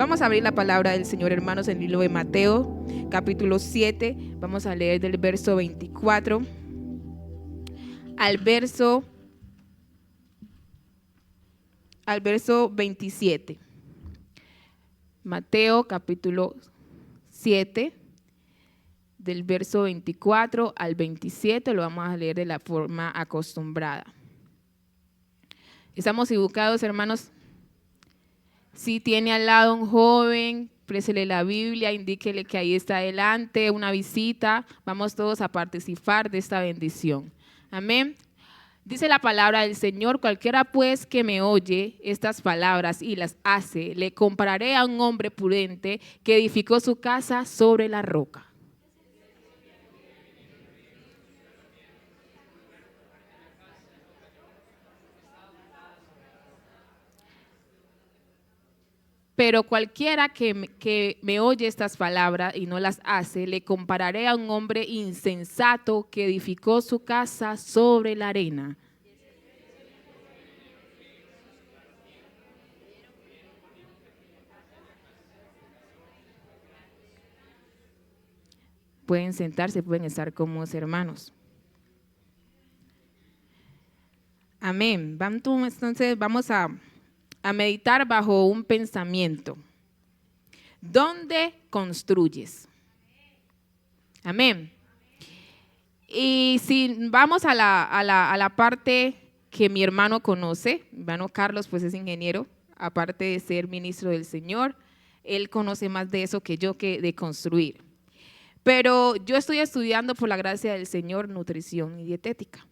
Vamos a abrir la palabra del Señor, hermanos, en el libro de Mateo, capítulo 7. Vamos a leer del verso 24 al verso 27. Mateo, capítulo 7, del verso 24 al 27, lo vamos a leer de la forma acostumbrada. ¿Estamos educados, hermanos? Si tiene al lado un joven, présele la Biblia, indíquele que ahí está adelante, una visita. Vamos todos a participar de esta bendición. Amén. Dice la palabra del Señor: cualquiera pues que me oye estas palabras y las hace, le compararé a un hombre prudente que edificó su casa sobre la roca. Pero cualquiera que me oye estas palabras y no las hace, le compararé a un hombre insensato que edificó su casa sobre la arena. Pueden sentarse, pueden estar cómodos, hermanos. Amén. Entonces vamos a meditar bajo un pensamiento. ¿Dónde construyes? Amén. Y si vamos a la parte que mi hermano conoce, mi hermano Carlos pues es ingeniero, aparte de ser ministro del Señor, él conoce más de eso que yo, que de construir. Pero yo estoy estudiando, por la gracia del Señor, nutrición y dietética.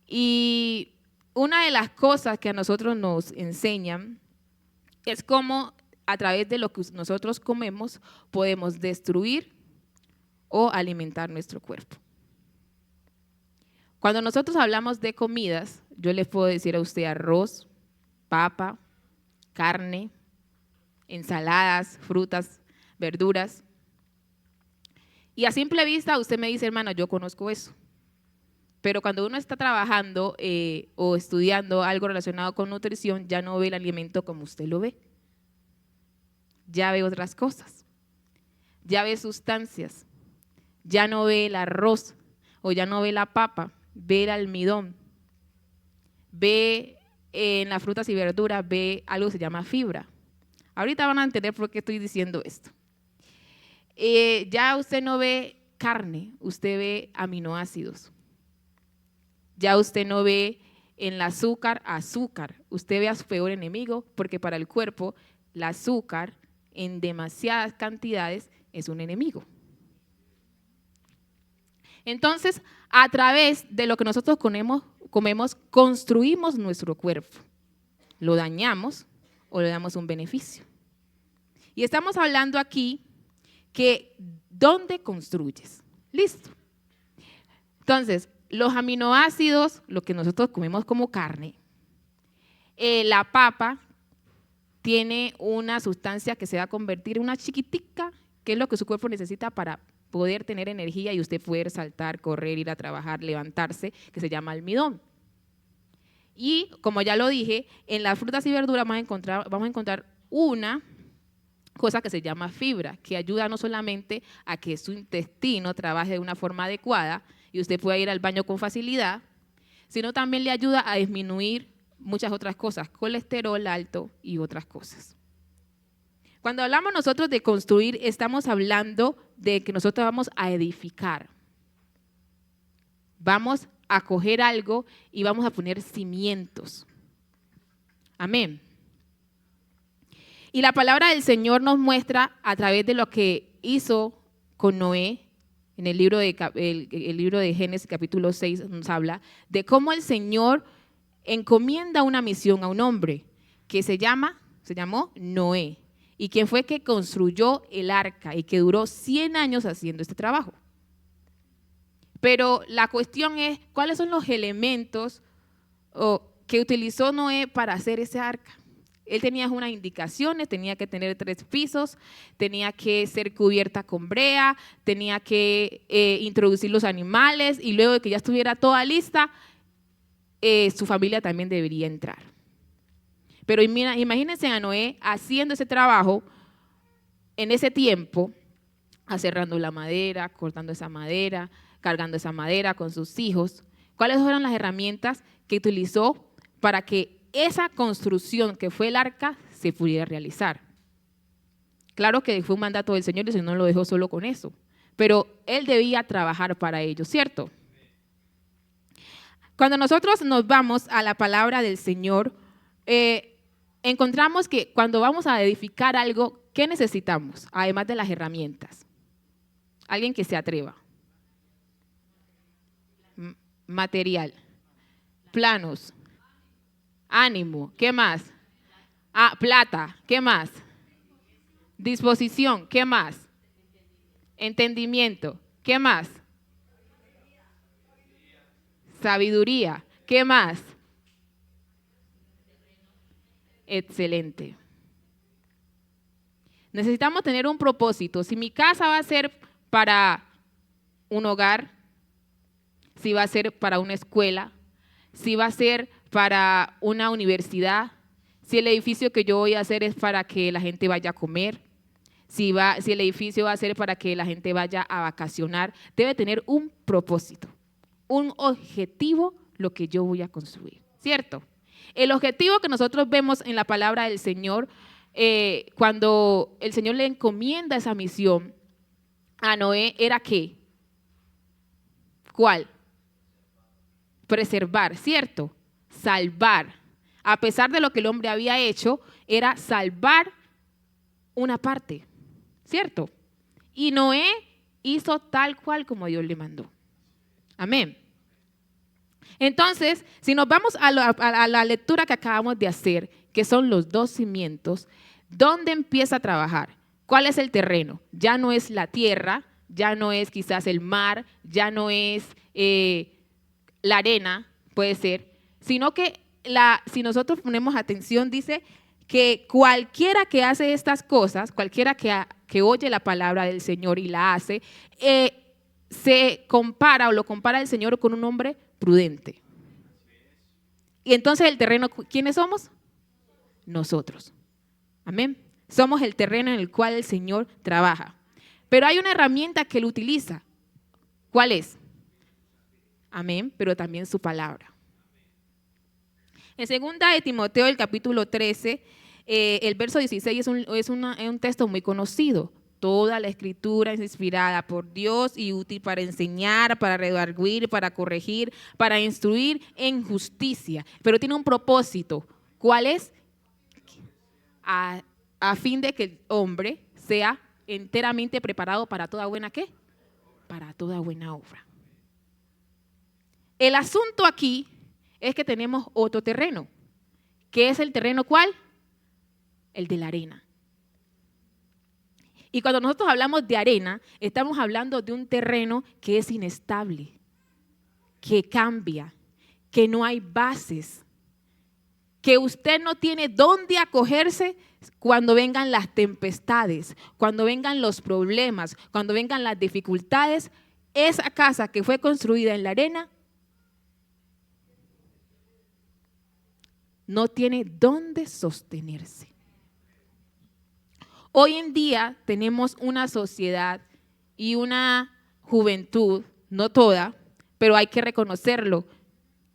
Y una de las cosas que a nosotros nos enseñan es cómo a través de lo que nosotros comemos podemos destruir o alimentar nuestro cuerpo. Cuando nosotros hablamos de comidas, yo les puedo decir a usted arroz, papa, carne, ensaladas, frutas, verduras. Y a simple vista usted me dice: hermana, yo conozco eso. Pero cuando uno está trabajando o estudiando algo relacionado con nutrición, ya no ve el alimento como usted lo ve. Ya ve otras cosas. Ya ve sustancias. Ya no ve el arroz o ya no ve la papa, ve el almidón. Ve en las frutas y verduras, ve algo que se llama fibra. Ahorita van a entender por qué estoy diciendo esto. Ya usted no ve carne, usted ve aminoácidos. Ya usted no ve en el azúcar, usted ve a su peor enemigo, porque para el cuerpo el azúcar en demasiadas cantidades es un enemigo. Entonces, a través de lo que nosotros comemos, construimos nuestro cuerpo. Lo dañamos o le damos un beneficio. Y estamos hablando aquí que ¿dónde construyes? Listo. Entonces, los aminoácidos, lo que nosotros comemos como carne, la papa tiene una sustancia que se va a convertir en una chiquitica, que es lo que su cuerpo necesita para poder tener energía y usted poder saltar, correr, ir a trabajar, levantarse, que se llama almidón. Y como ya lo dije, en las frutas y verduras vamos a encontrar una cosa que se llama fibra, que ayuda no solamente a que su intestino trabaje de una forma adecuada y usted pueda ir al baño con facilidad, sino también le ayuda a disminuir muchas otras cosas, colesterol alto y otras cosas. Cuando hablamos nosotros de construir, estamos hablando de que nosotros vamos a edificar. Vamos a coger algo y vamos a poner cimientos. Amén. Y la palabra del Señor nos muestra a través de lo que hizo con Noé. En el libro de Génesis capítulo 6 nos habla de cómo el Señor encomienda una misión a un hombre que se llamó Noé, y quien fue que construyó el arca y que duró 100 años haciendo este trabajo. Pero la cuestión es, ¿cuáles son los elementos que utilizó Noé para hacer ese arca? Él tenía unas indicaciones, tenía que tener 3 pisos, tenía que ser cubierta con brea, tenía que introducir los animales, y luego de que ya estuviera toda lista, su familia también debería entrar. Pero imagínense a Noé haciendo ese trabajo en ese tiempo, aserrando la madera, cortando esa madera, cargando esa madera con sus hijos. ¿Cuáles fueron las herramientas que utilizó para que esa construcción que fue el arca se pudiera realizar? Claro que fue un mandato del Señor y el Señor no lo dejó solo con eso, pero Él debía trabajar para ello, ¿cierto? Cuando nosotros nos vamos a la palabra del Señor, encontramos que cuando vamos a edificar algo, ¿qué necesitamos? Además de las herramientas. Alguien que se atreva. Material. Planos. Ánimo. ¿Qué más? Plata. ¿Qué más? Disposición. ¿Qué más? Entendimiento. ¿Qué más? Sabiduría. ¿Qué más? Excelente. Necesitamos tener un propósito. Si mi casa va a ser para un hogar, si va a ser para una escuela, si va a ser para una universidad, si el edificio que yo voy a hacer es para que la gente vaya a comer, si el edificio va a ser para que la gente vaya a vacacionar, debe tener un propósito, un objetivo lo que yo voy a construir, ¿cierto? El objetivo que nosotros vemos en la palabra del Señor, cuando el Señor le encomienda esa misión a Noé, era ¿qué? ¿Cuál? Preservar, ¿cierto? Salvar. A pesar de lo que el hombre había hecho, era salvar una parte, ¿cierto? Y Noé hizo tal cual como Dios le mandó. Amén. Entonces, si nos vamos a la lectura que acabamos de hacer, que son los 2 cimientos, ¿dónde empieza a trabajar? ¿Cuál es el terreno? Ya no es la tierra, ya no es quizás el mar, ya no es la arena, puede ser, sino que si nosotros ponemos atención, dice que cualquiera que hace estas cosas, cualquiera que oye la palabra del Señor y la hace, se compara o lo compara el Señor con un hombre prudente. Y entonces el terreno, ¿quiénes somos? Nosotros. Amén. Somos el terreno en el cual el Señor trabaja. Pero hay una herramienta que él utiliza. ¿Cuál es? Amén, pero también su palabra. En 2 de Timoteo, el capítulo 13, el verso 16 es un texto muy conocido. Toda la escritura es inspirada por Dios y útil para enseñar, para redarguir, para corregir, para instruir en justicia. Pero tiene un propósito. ¿Cuál es? A fin de que el hombre sea enteramente preparado para toda buena ¿qué? Para toda buena obra. El asunto aquí es que tenemos otro terreno. ¿Qué es el terreno cuál? El de la arena. Y cuando nosotros hablamos de arena, estamos hablando de un terreno que es inestable, que cambia, que no hay bases, que usted no tiene dónde acogerse cuando vengan las tempestades, cuando vengan los problemas, cuando vengan las dificultades. Esa casa que fue construida en la arena no tiene dónde sostenerse. Hoy en día tenemos una sociedad y una juventud, no toda, pero hay que reconocerlo,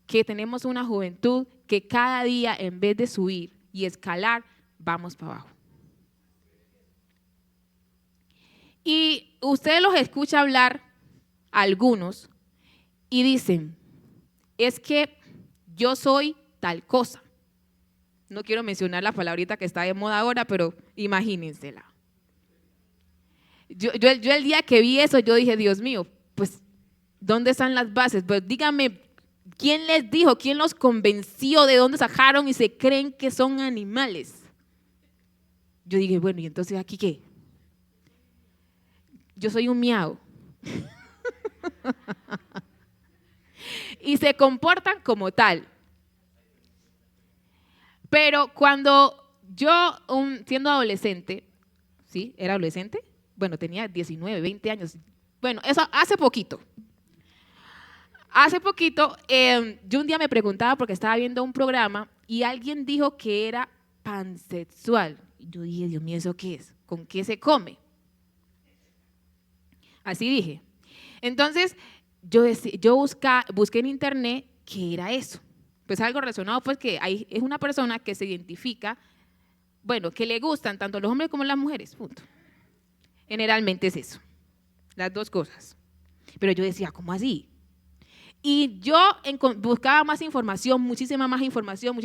que tenemos una juventud que cada día en vez de subir y escalar, vamos para abajo. Y usted los escucha hablar, algunos, y dicen, es que yo soy tal cosa. No quiero mencionar la palabrita que está de moda ahora, pero imagínensela. Yo el día que vi eso, yo dije, Dios mío, pues, ¿dónde están las bases? Pues díganme, ¿quién les dijo? ¿Quién los convenció? ¿De dónde sacaron y se creen que son animales? Yo dije, bueno, ¿y entonces aquí qué? Yo soy un miau. Y se comportan como tal. Pero cuando yo, siendo adolescente, ¿sí? ¿Era adolescente? Bueno, tenía 19, 20 años. Bueno, eso hace poquito. Hace poquito, yo un día me preguntaba porque estaba viendo un programa y alguien dijo que era pansexual. Y yo dije, Dios mío, ¿eso qué es? ¿Con qué se come? Así dije. Entonces, yo busqué en internet qué era eso. Pues algo relacionado, pues que es una persona que se identifica, bueno, que le gustan tanto los hombres como las mujeres, punto. Generalmente es eso, las dos cosas. Pero yo decía, ¿cómo así? Y yo buscaba más información, muchísima más información,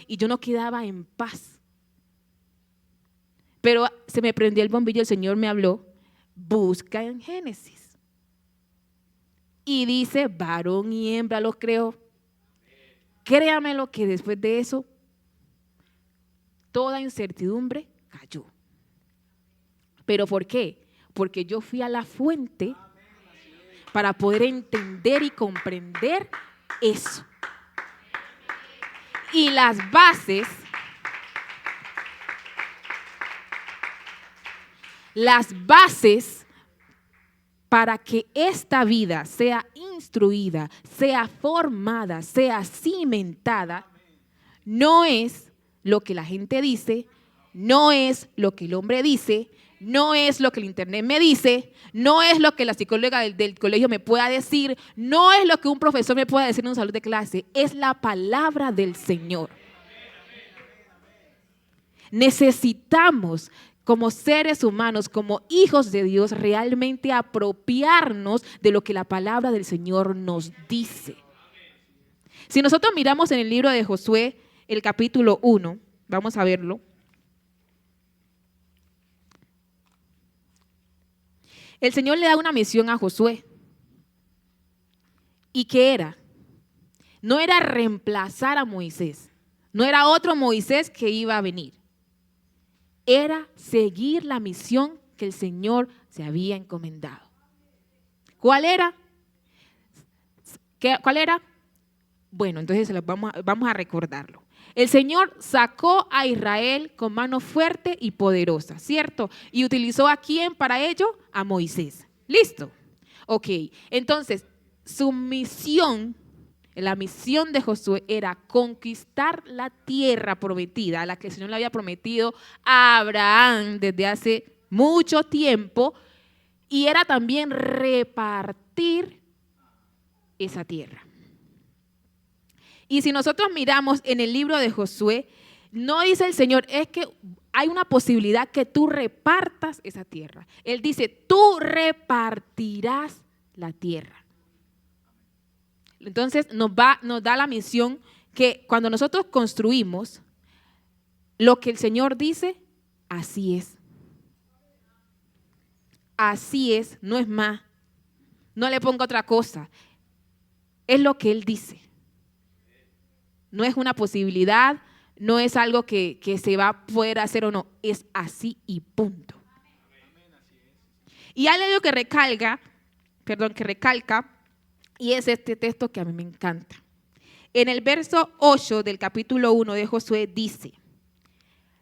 y yo no quedaba en paz. Pero se me prendió el bombillo, el Señor me habló, busca en Génesis. Y dice, varón y hembra los creó. Créamelo que después de eso, toda incertidumbre cayó. ¿Pero por qué? Porque yo fui a la fuente para poder entender y comprender eso. Y las bases para que esta vida sea instruida, sea formada, sea cimentada, no es lo que la gente dice, no es lo que el hombre dice, no es lo que el internet me dice, no es lo que la psicóloga del colegio me pueda decir, no es lo que un profesor me pueda decir en un salón de clase, es la palabra del Señor. Necesitamos, como seres humanos, como hijos de Dios, realmente apropiarnos de lo que la palabra del Señor nos dice. Si nosotros miramos en el libro de Josué, el capítulo 1, vamos a verlo. El Señor le da una misión a Josué. ¿Y qué era? No era reemplazar a Moisés, no era otro Moisés que iba a venir. Era seguir la misión que el Señor se había encomendado. ¿Cuál era? ¿Cuál era? Bueno, entonces vamos a recordarlo. El Señor sacó a Israel con mano fuerte y poderosa, ¿cierto? Y utilizó ¿a quién para ello? A Moisés. ¿Listo? Ok, entonces su misión, la misión de Josué era conquistar la tierra prometida, la que el Señor le había prometido a Abraham desde hace mucho tiempo, y era también repartir esa tierra. Y si nosotros miramos en el libro de Josué, no dice el Señor, es que hay una posibilidad que tú repartas esa tierra. Él dice, tú repartirás la tierra. Entonces nos da la misión que cuando nosotros construimos, lo que el Señor dice, así es. Así es, no es más. No le pongo otra cosa. Es lo que Él dice. No es una posibilidad, no es algo que se va a poder hacer o no, es así y punto. Y hay algo que recalca, y es este texto que a mí me encanta. En el verso 8 del capítulo 1 de Josué dice,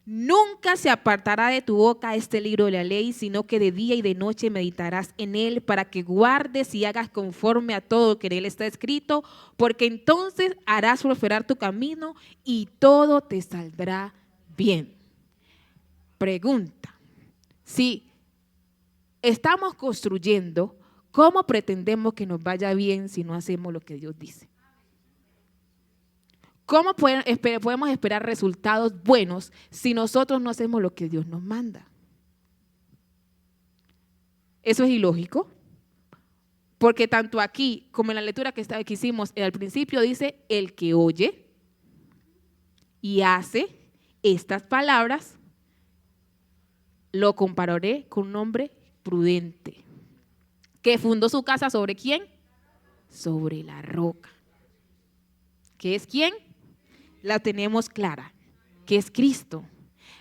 nunca se apartará de tu boca este libro de la ley, sino que de día y de noche meditarás en él para que guardes y hagas conforme a todo lo que en él está escrito, porque entonces harás prosperar tu camino y todo te saldrá bien. Pregunta, si estamos construyendo, ¿cómo pretendemos que nos vaya bien si no hacemos lo que Dios dice? ¿Cómo podemos esperar resultados buenos si nosotros no hacemos lo que Dios nos manda? Eso es ilógico, porque tanto aquí como en la lectura que hicimos al principio dice, el que oye y hace estas palabras, lo compararé con un hombre prudente, que fundó su casa ¿sobre quién? Sobre la roca. ¿Qué es quién? La tenemos clara, que es Cristo.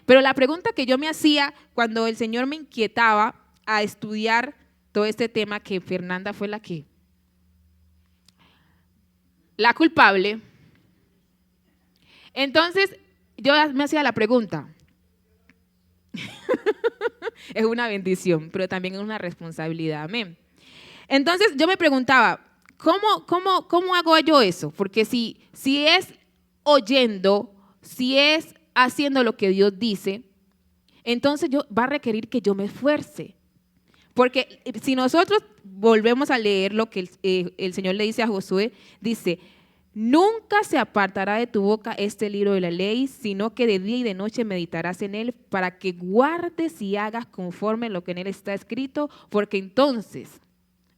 Pero la pregunta que yo me hacía cuando el Señor me inquietaba a estudiar todo este tema, que Fernanda fue la culpable, entonces yo me hacía la pregunta, es una bendición, pero también es una responsabilidad, amén. Entonces yo me preguntaba, ¿cómo hago yo eso? Porque si es oyendo, si es haciendo lo que Dios dice, entonces va a requerir que yo me esfuerce. Porque si nosotros volvemos a leer lo que el Señor le dice a Josué, dice, nunca se apartará de tu boca este libro de la ley, sino que de día y de noche meditarás en él para que guardes y hagas conforme lo que en él está escrito, porque entonces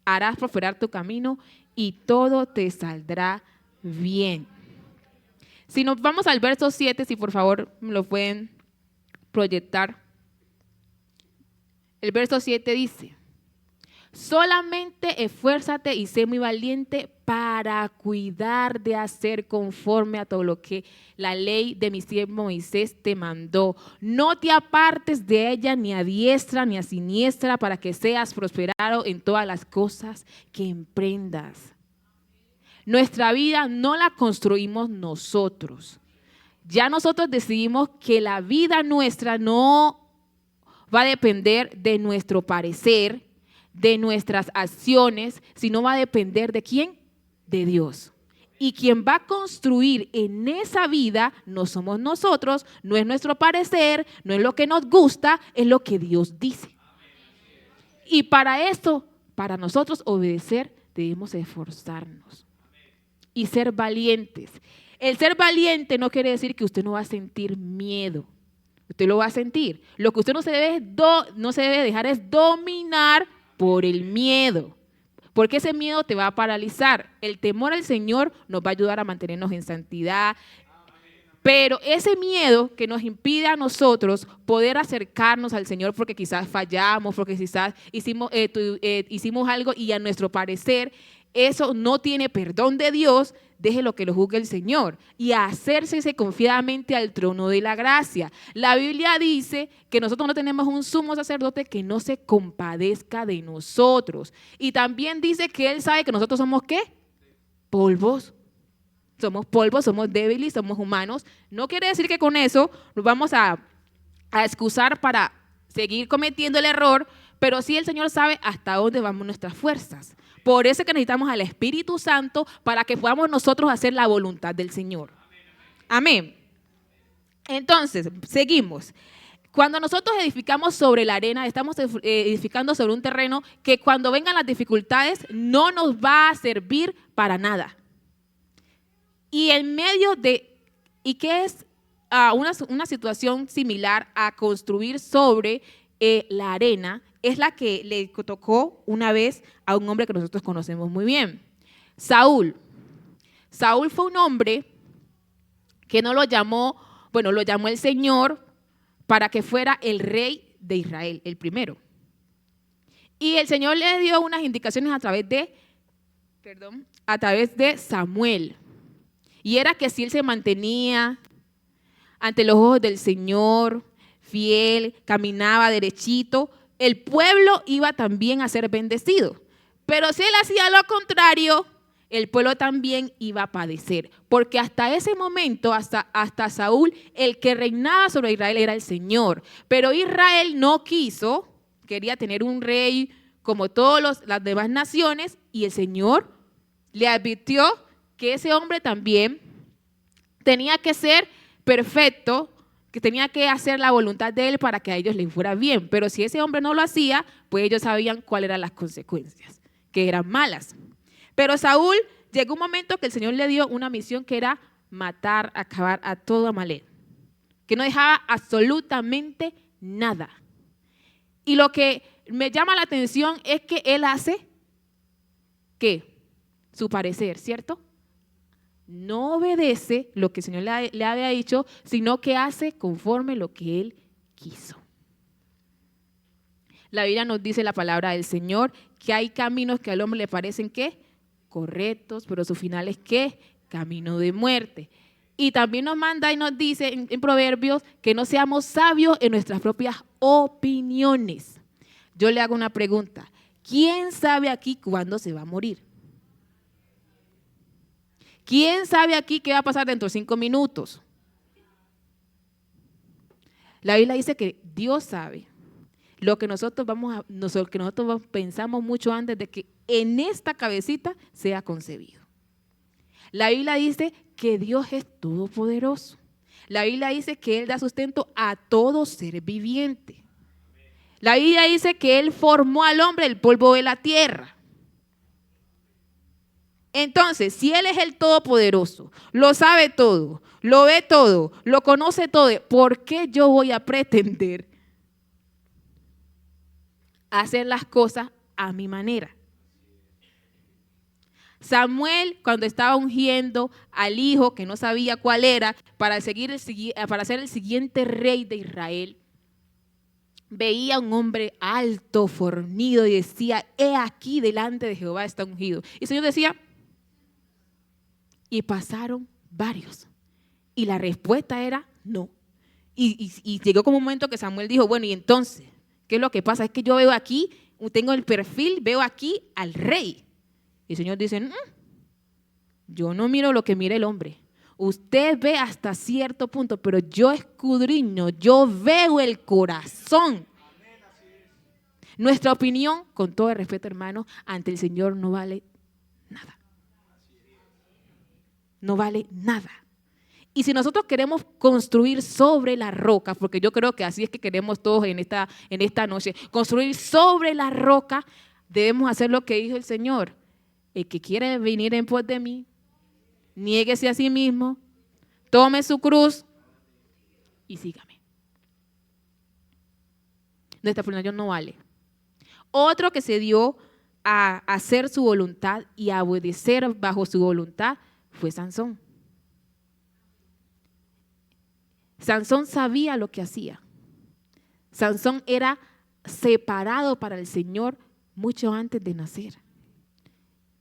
harás prosperar tu camino y todo te saldrá bien. Si nos vamos al verso 7, si por favor me lo pueden proyectar. El verso 7 dice, solamente esfuérzate y sé muy valiente para cuidar de hacer conforme a todo lo que la ley de mi siervo Moisés te mandó. No te apartes de ella ni a diestra ni a siniestra para que seas prosperado en todas las cosas que emprendas. Nuestra vida no la construimos nosotros. Ya nosotros decidimos que la vida nuestra no va a depender de nuestro parecer, de nuestras acciones, sino va a depender ¿de quién? De Dios. Y quien va a construir en esa vida no somos nosotros, no es nuestro parecer, no es lo que nos gusta, es lo que Dios dice. Y para esto, para nosotros obedecer, debemos esforzarnos y ser valientes. El ser valiente no quiere decir que usted no va a sentir miedo. Usted lo va a sentir. Lo que usted no se debe dejar es dominar por el miedo, porque ese miedo te va a paralizar. El temor al Señor nos va a ayudar a mantenernos en santidad, pero ese miedo que nos impide a nosotros poder acercarnos al Señor porque quizás fallamos, porque quizás hicimos algo y a nuestro parecer eso no tiene perdón de Dios, déjelo que lo juzgue el Señor y hacerse confiadamente al trono de la gracia. La Biblia dice que nosotros no tenemos un sumo sacerdote que no se compadezca de nosotros. Y también dice que Él sabe que nosotros somos ¿qué? Polvos. Somos polvos, somos débiles, somos humanos. No quiere decir que con eso nos vamos a excusar para seguir cometiendo el error, pero sí el Señor sabe hasta dónde vamos nuestras fuerzas. Por eso es que necesitamos al Espíritu Santo para que podamos nosotros hacer la voluntad del Señor. Amén. Entonces, seguimos. Cuando nosotros edificamos sobre la arena, estamos edificando sobre un terreno que cuando vengan las dificultades no nos va a servir para nada. Y en medio de, ¿y qué es una situación similar a construir sobre la arena? Es la que le tocó una vez a un hombre que nosotros conocemos muy bien, Saúl. Saúl fue un hombre que no lo llamó, bueno, lo llamó el Señor para que fuera el rey de Israel, el primero. Y el Señor le dio unas indicaciones a través de Samuel. Y era que si él se mantenía ante los ojos del Señor, fiel, caminaba derechito, el pueblo iba también a ser bendecido. Pero si él hacía lo contrario, el pueblo también iba a padecer. Porque hasta ese momento, hasta Saúl, el que reinaba sobre Israel era el Señor. Pero Israel no quiso, quería tener un rey como todas las demás naciones, y el Señor le advirtió que ese hombre también tenía que ser perfecto, que tenía que hacer la voluntad de él para que a ellos les fuera bien. Pero si ese hombre no lo hacía, pues ellos sabían cuáles eran las consecuencias, que eran malas. Pero Saúl llegó un momento que el Señor le dio una misión que era matar, acabar a todo Amalek, que no dejaba absolutamente nada. Y lo que me llama la atención es que él hace, ¿qué? Su parecer, ¿cierto? No obedece lo que el Señor le había dicho, sino que hace conforme lo que Él quiso. La Biblia nos dice la palabra del Señor que hay caminos que al hombre le parecen ¿qué? Correctos, pero su final es ¿qué? Camino de muerte. Y también nos manda y nos dice en Proverbios que no seamos sabios en nuestras propias opiniones. Yo le hago una pregunta. ¿Quién sabe aquí cuándo se va a morir? ¿Quién sabe aquí qué va a pasar dentro de 5 minutos? La Biblia dice que Dios sabe lo que nosotros pensamos mucho antes de que en esta cabecita sea concebido. La Biblia dice que Dios es todopoderoso. La Biblia dice que Él da sustento a todo ser viviente. La Biblia dice que Él formó al hombre del polvo de la tierra. Entonces, si Él es el Todopoderoso, lo sabe todo, lo ve todo, lo conoce todo, ¿por qué yo voy a pretender hacer las cosas a mi manera? Samuel, cuando estaba ungiendo al hijo que no sabía cuál era para ser el siguiente rey de Israel, veía a un hombre alto, fornido y decía, he aquí delante de Jehová está ungido. Y el Señor decía, y pasaron varios. Y la respuesta era no. Y llegó como un momento que Samuel dijo, bueno, y entonces, ¿qué es lo que pasa? Es que yo veo aquí, tengo el perfil, veo aquí al rey. Y el Señor dice, yo no miro lo que mira el hombre. Usted ve hasta cierto punto, pero yo escudriño, yo veo el corazón. Nuestra opinión, con todo el respeto, hermano, ante el Señor no vale nada. No vale nada. Y si nosotros queremos construir sobre la roca, porque yo creo que así es que queremos todos en esta noche, construir sobre la roca, debemos hacer lo que dijo el Señor. El que quiere venir en pos de mí, niéguese a sí mismo, tome su cruz y sígame. Nuestra opinión no vale. Otro que se dio a hacer su voluntad y a obedecer bajo su voluntad fue Sansón. Sansón sabía lo que hacía. Sansón era separado para el Señor mucho antes de nacer.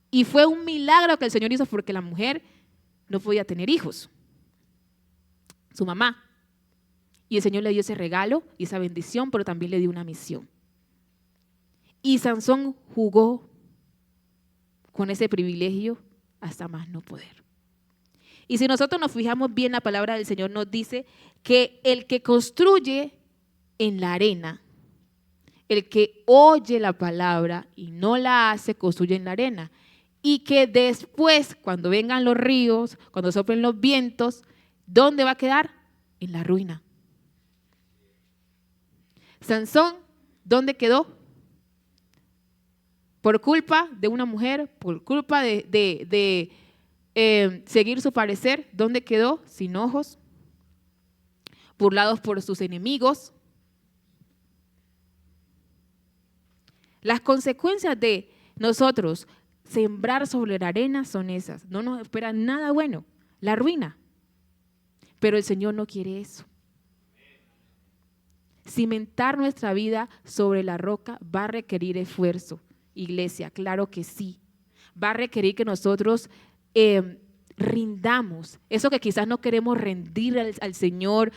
Y fue un milagro que el Señor hizo porque la mujer no podía tener hijos. Su mamá. Y el Señor le dio ese regalo y esa bendición, pero también le dio una misión. Y Sansón jugó con ese privilegio hasta más no poder. Y si nosotros nos fijamos bien, la palabra del Señor nos dice que el que construye en la arena, el que oye la palabra y no la hace, construye en la arena. Y que después, cuando vengan los ríos, cuando soplen los vientos, ¿dónde va a quedar? En la ruina. Sansón, ¿dónde quedó? Por culpa de una mujer, por culpa de seguir su parecer, ¿dónde quedó? Sin ojos, burlados por sus enemigos. Las consecuencias de nosotros sembrar sobre la arena son esas. No nos espera nada bueno, la ruina. Pero el Señor no quiere eso. Cimentar nuestra vida sobre la roca va a requerir esfuerzo. Iglesia, claro que sí. Va a requerir que nosotros rindamos. Eso que quizás no queremos rendir al Señor.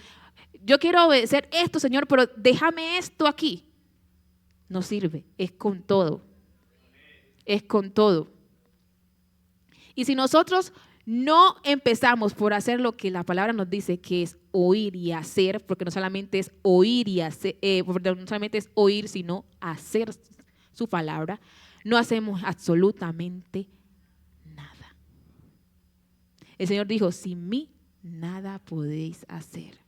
Yo quiero obedecer esto, Señor, pero déjame esto aquí. No sirve, es con todo. Es con todo. Y si nosotros no empezamos por hacer lo que la palabra nos dice, que es oír y hacer, porque no solamente es oír y hacer, no solamente es oír, sino hacer su palabra, no hacemos absolutamente nada. El Señor dijo, sin mí nada podéis hacer.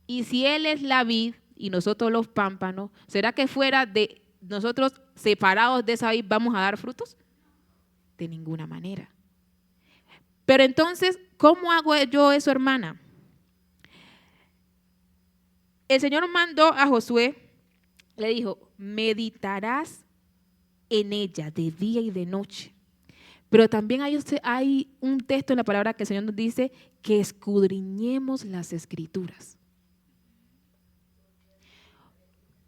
Y si Él es la vid y nosotros los pámpanos, ¿será que fuera de nosotros separados de esa vid vamos a dar frutos? De ninguna manera. Pero entonces, ¿cómo hago yo eso, hermana? El Señor mandó a Josué, le dijo, meditarás en ella de día y de noche. Pero también hay un texto en la palabra que el Señor nos dice que escudriñemos las Escrituras.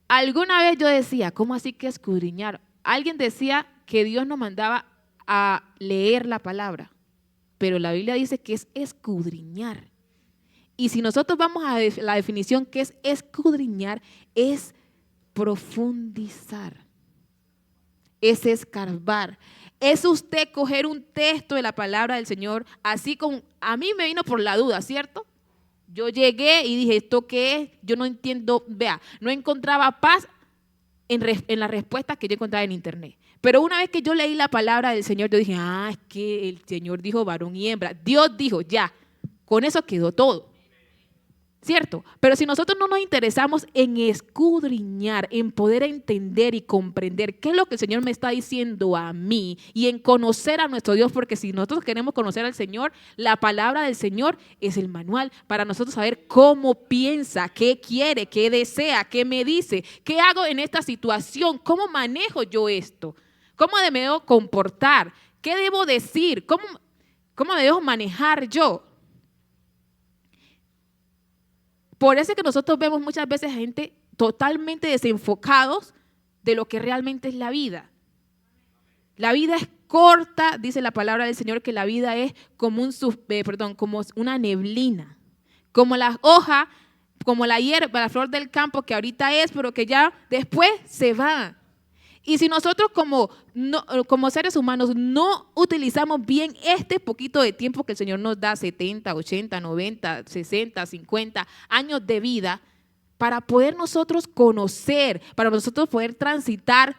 Alguna vez yo decía, ¿cómo así que escudriñar? Alguien decía que Dios nos mandaba a leer la palabra, pero la Biblia dice que es escudriñar. Y si nosotros vamos a la definición que es escudriñar, es profundizar, es escarbar. Es usted coger un texto de la palabra del Señor, así como a mí me vino por la duda, ¿cierto? Yo llegué y dije, ¿esto qué es? Yo no entiendo, vea, no encontraba paz en las respuestas que yo encontraba en internet. Pero una vez que yo leí la palabra del Señor, yo dije, es que el Señor dijo varón y hembra. Dios dijo, ya, con eso quedó todo. ¿cierto? Pero si nosotros no nos interesamos en escudriñar, en poder entender y comprender qué es lo que el Señor me está diciendo a mí y en conocer a nuestro Dios, porque si nosotros queremos conocer al Señor, la palabra del Señor es el manual para nosotros saber cómo piensa, qué quiere, qué desea, qué me dice, qué hago en esta situación, cómo manejo yo esto, cómo me debo comportar, qué debo decir, cómo me debo manejar yo. Por eso es que nosotros vemos muchas veces gente totalmente desenfocados de lo que realmente es la vida. La vida es corta, dice la palabra del Señor, que la vida es como como una neblina, como la hoja, como la hierba, la flor del campo que ahorita es, pero que ya después se va. Y si nosotros como seres humanos no utilizamos bien este poquito de tiempo que el Señor nos da, 70, 80, 90, 60, 50 años de vida, para poder nosotros conocer, para nosotros poder transitar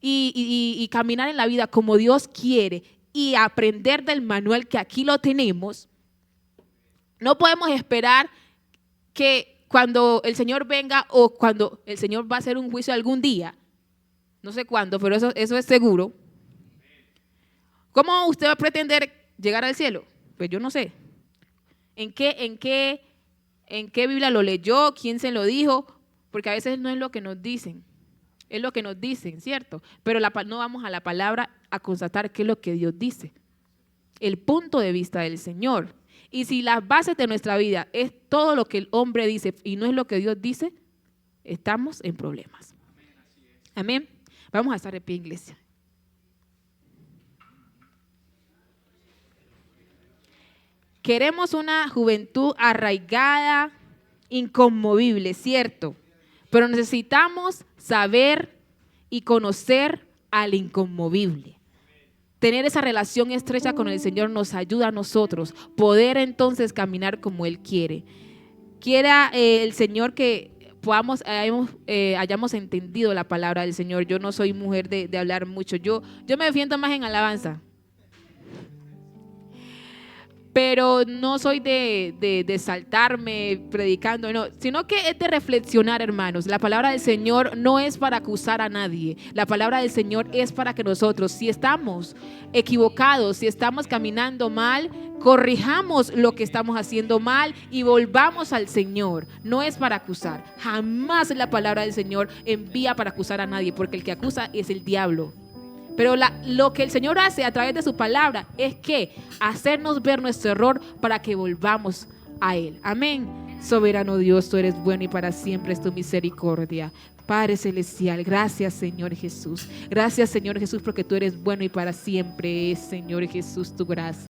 y caminar en la vida como Dios quiere y aprender del manual que aquí lo tenemos, no podemos esperar que cuando el Señor venga o cuando el Señor va a hacer un juicio algún día, no sé cuándo, pero eso es seguro. ¿Cómo usted va a pretender llegar al cielo? Pues yo no sé. ¿En qué Biblia lo leyó? ¿Quién se lo dijo? Porque a veces no es lo que nos dicen, es lo que nos dicen, ¿cierto? Pero no vamos a la palabra a constatar qué es lo que Dios dice, el punto de vista del Señor. Y si las bases de nuestra vida es todo lo que el hombre dice y no es lo que Dios dice, estamos en problemas. Amén. Vamos a estar de pie, iglesia. Queremos una juventud arraigada, inconmovible, ¿cierto? Pero necesitamos saber y conocer al inconmovible. Tener esa relación estrecha con el Señor nos ayuda a nosotros poder entonces caminar como Él quiere. Quiera el Señor que hayamos entendido la palabra del Señor. Yo no soy mujer de hablar mucho. Yo me defiendo más en alabanza. Pero no soy de saltarme predicando, no, sino que es de reflexionar, hermanos. La palabra del Señor no es para acusar a nadie. La palabra del Señor es para que nosotros, si estamos equivocados, si estamos caminando mal, corrijamos lo que estamos haciendo mal y volvamos al Señor. No es para acusar. Jamás la palabra del Señor envía para acusar a nadie, porque el que acusa es el diablo. Pero lo que el Señor hace a través de su palabra es que hacernos ver nuestro error para que volvamos a Él. Amén. Soberano Dios, tú eres bueno y para siempre es tu misericordia. Padre celestial, gracias Señor Jesús. Gracias Señor Jesús porque tú eres bueno y para siempre es, Señor Jesús, tu gracia.